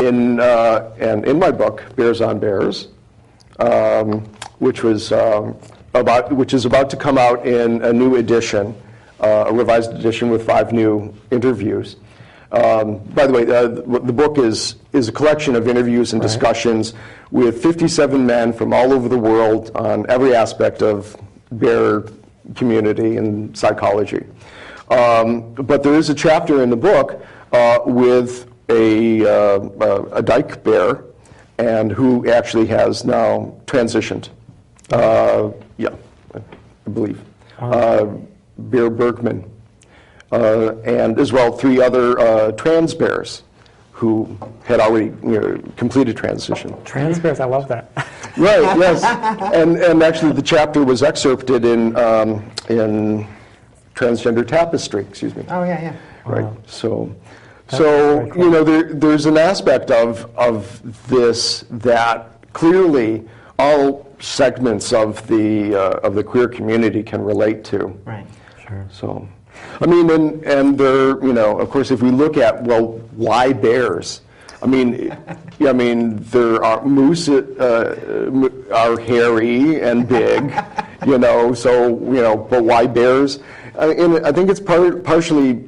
and in my book, Bears on Bears, which is about to come out in a new edition, a revised edition with 5 new interviews. By the way, the book is a collection of interviews and discussions with 57 men from all over the world on every aspect of bear community and psychology. But there is a chapter in the book with a dyke bear, and who actually has now transitioned. Yeah, I believe. Bear Bergman. And as well 3 other trans bears who had already completed transition. Trans bears, I love that. Right, yes. And actually the chapter was excerpted in Transgender Tapestry, excuse me. Oh, yeah, yeah. Right, Wow. so Cool. there's an aspect of this that clearly all segments of the queer community can relate to. Right. Sure. So, I mean, and there, of course, if we look at, well, why bears? I mean, there are moose are hairy and big, but why bears? And I think it's partially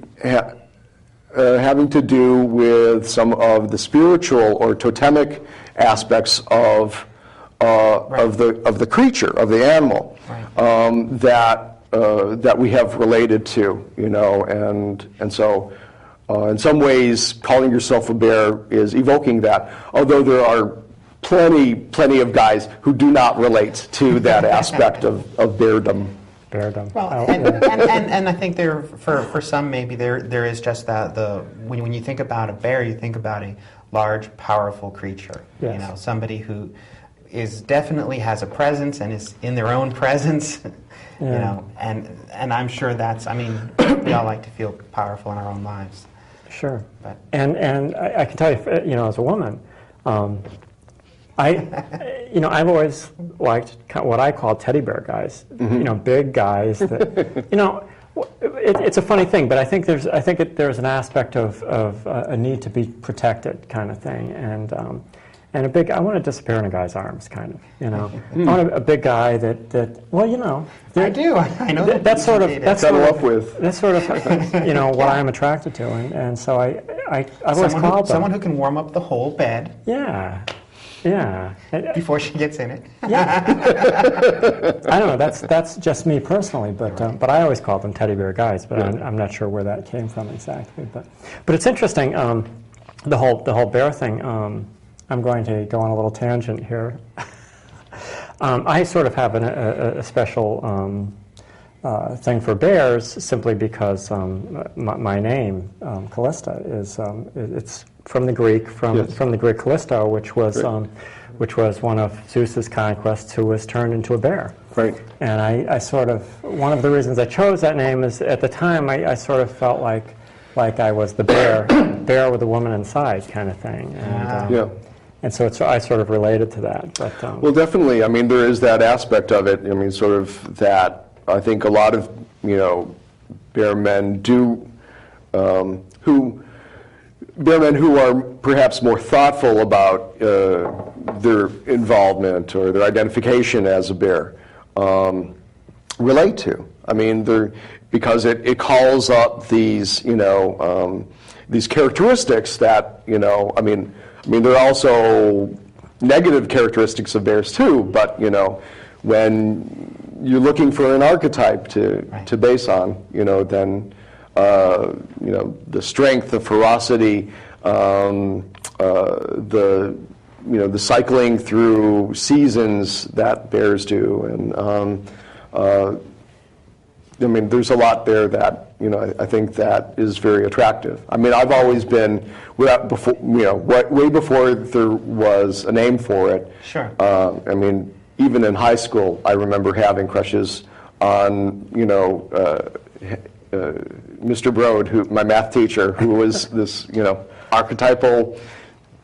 having to do with some of the spiritual or totemic aspects of the creature, of the animal, that we have related to, and so in some ways calling yourself a bear is evoking that, although there are plenty of guys who do not relate to that aspect of beardom. Well, and I think there, for some, maybe there is just that, when you think about a bear, you think about a large, powerful creature. Yes. Somebody who definitely has a presence and is in their own presence. Yeah. And I'm sure we all like to feel powerful in our own lives. Sure. But. And I can tell you, as a woman, I've always liked what I call teddy bear guys. Big guys that, it's a funny thing, but I think there's an aspect of a need to be protected kind of thing, and I want to disappear in a guy's arms, kind of, I want a big guy that I do. I know that's sort of what I'm attracted to, and so I've always called them. Someone who can warm up the whole bed. Yeah. Before she gets in it. Yeah. I don't know. That's just me personally, but I always call them teddy bear guys. But I'm not sure where that came from exactly. But it's interesting. The whole bear thing. I'm going to go on a little tangent here. I sort of have a special thing for bears simply because my name Callista is it's from the Greek from the Greek Callisto, which was one of Zeus's conquests, who was turned into a bear. Right. And I sort of, one of the reasons I chose that name is at the time I sort of felt like I was the bear with a woman inside kind of thing. And, and so I sort of related to that. But, well, definitely. I mean, there is that aspect of it. I mean, sort of that. I think a lot of bear men who are perhaps more thoughtful about their involvement or their identification as a bear relate to. I mean, because it calls up these characteristics that I mean there are also negative characteristics of bears too. But when you're looking for an archetype to base on, then. The strength, the ferocity, the cycling through seasons that bears do, and I mean, there's a lot there that I think that is very attractive. I mean, I've always been way before there was a name for it. Sure. I mean, even in high school, I remember having crushes on Mr. Broad, my math teacher, who was this, archetypal,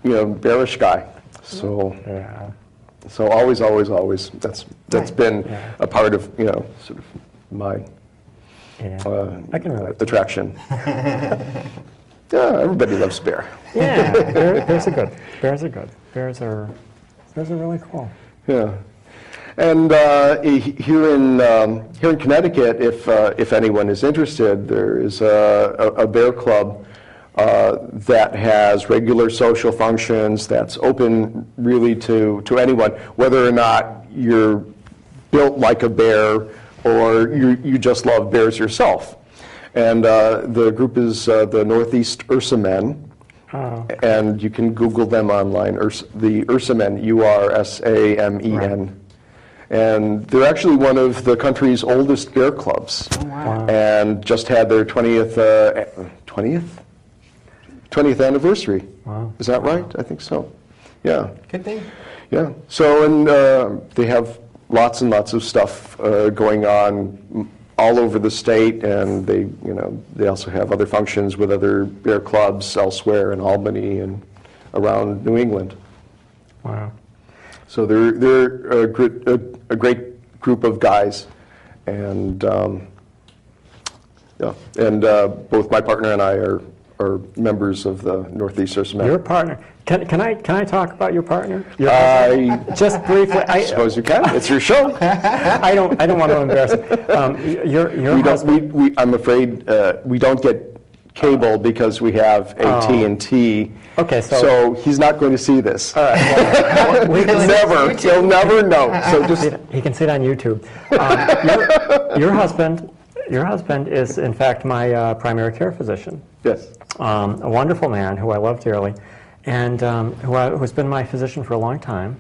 bearish guy. So, so always, that's been a part of, sort of my I can relate. attraction. Yeah, everybody loves bear. Yeah, bears are good. Bears are good. Bears are really cool. Yeah. And here in Connecticut, if anyone is interested, there is a bear club that has regular social functions, that's open really to anyone, whether or not you're built like a bear or you just love bears yourself. And the group is the Northeast Ursa Men. Oh. And you can Google them online, the Ursa Men, URSAMEN. Right. And they're actually one of the country's oldest bear clubs. Oh, wow. And just had their 20th anniversary. Wow. Is that right? I think so. Yeah. Good thing. Yeah. So, and they have lots and lots of stuff going on all over the state, and they also have other functions with other bear clubs elsewhere in Albany and around New England. Wow. So they're a great group of guys, and both my partner and I are members of the Northeast Ursa Men. Your partner. Can I talk about your partner? Just briefly. I suppose you can. It's your show. I don't want to embarrass him. Your husband. I'm afraid we don't get cable because we have AT&T. Okay, so he's not going to see this. All right. Well, he'll never know. So just he can see it on YouTube. Your husband is in fact my primary care physician. yes. A wonderful man who I love dearly, and who's been my physician for a long time.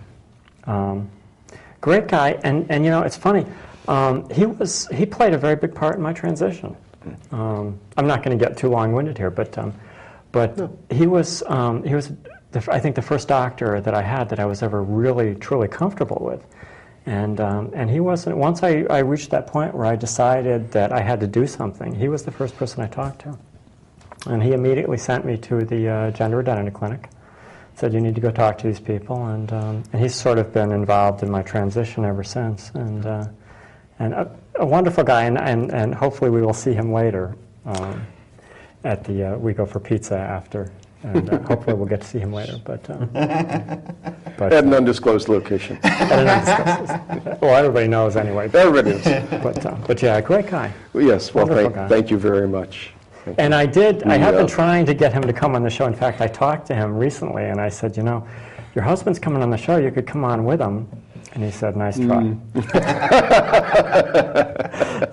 Great guy, and it's funny. He played a very big part in my transition. I'm not going to get too long-winded here, but he was I think the first doctor that I had that I was ever really truly comfortable with, and he wasn't. Once I reached that point where I decided that I had to do something, he was the first person I talked to, and he immediately sent me to the gender identity clinic. Said you need to go talk to these people, and he's sort of been involved in my transition ever since, and a wonderful guy, and hopefully we will see him later at the we go for pizza after, and hopefully we'll get to see him later. But At an undisclosed location. Well, everybody knows anyway. Everybody knows. But yeah, great guy. Yes. Well, Wonderful guy. thank you very much. And I have been trying to get him to come on the show. In fact, I talked to him recently, and I said, your husband's coming on the show. You could come on with him. And he said, nice try.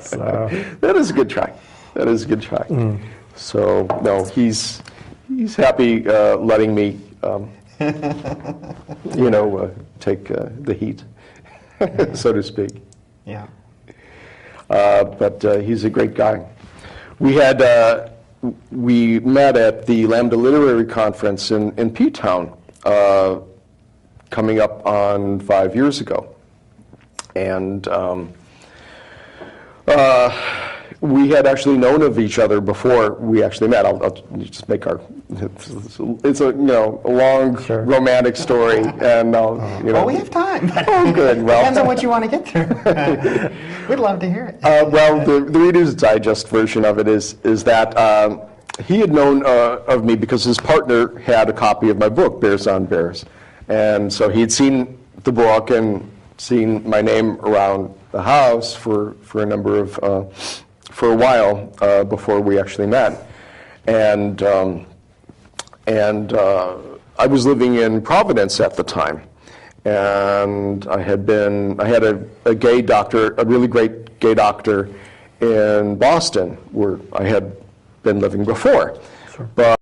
So That is a good try. That is a good try. So, no, he's happy letting me, take the heat, so to speak. Yeah. But he's a great guy. We met at the Lambda Literary Conference in P-Town coming up on 5 years ago. And we had actually known of each other before we actually met. I'll just make it's a long romantic story, and Well, we have time. Oh, good. Well, Depends on what you want to get through. We'd love to hear it. Well, the Reader's Digest version of it is that he had known of me because his partner had a copy of my book, Bears on Bears. And so he had seen the book and seen my name around the house for a number of, for a while before we actually met. And I was living in Providence at the time. And I had a gay doctor, a really great gay doctor in Boston, where I had been living before. Sure. But